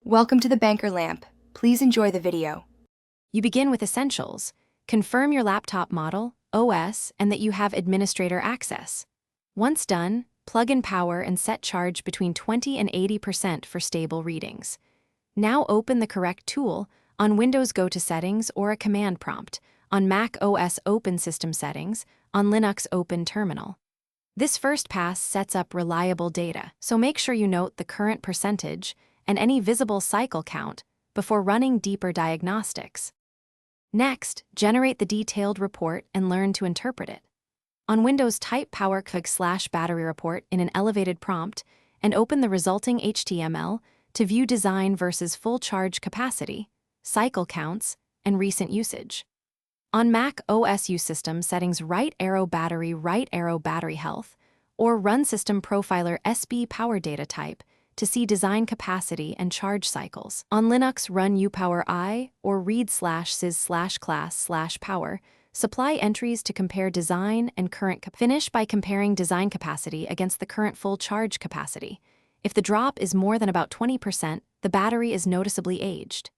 Welcome to the Banker Lamp. Please enjoy the video. You begin with essentials. Confirm your laptop model, OS, and that you have administrator access. Once done, plug in power and set charge between 20 and 80% for stable readings. Now open the correct tool. On Windows, go to Settings or a command prompt. On Mac OS, open System Settings. On Linux, open Terminal. This first pass sets up reliable data, so make sure you note the current percentage and any visible cycle count before running deeper diagnostics. Next, generate the detailed report and learn to interpret it. On Windows, type powerconfig/battery report in an elevated prompt and open the resulting HTML to view design versus full charge capacity, cycle counts, and recent usage. On Mac OS, use System Settings right arrow battery health, or run System Profiler SB Power Data Type to see design capacity and charge cycles. On Linux, run upower or read/sys/class/power. Supply entries to compare design and current finish by comparing design capacity against the current full charge capacity. If the drop is more than about 20%, the battery is noticeably aged.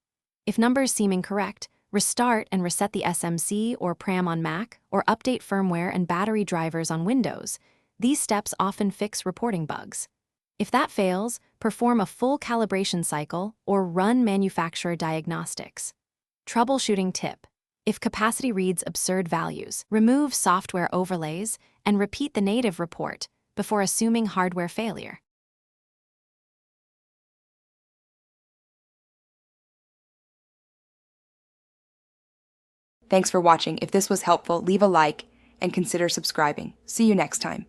If numbers seem incorrect, restart and reset the SMC or PRAM on Mac, or update firmware and battery drivers on Windows. These steps often fix reporting bugs. If that fails, perform a full calibration cycle or run manufacturer diagnostics. Troubleshooting tip: if capacity reads absurd values, remove software overlays and repeat the native report before assuming hardware failure. Thanks for watching. If this was helpful, leave a like and consider subscribing. See you next time.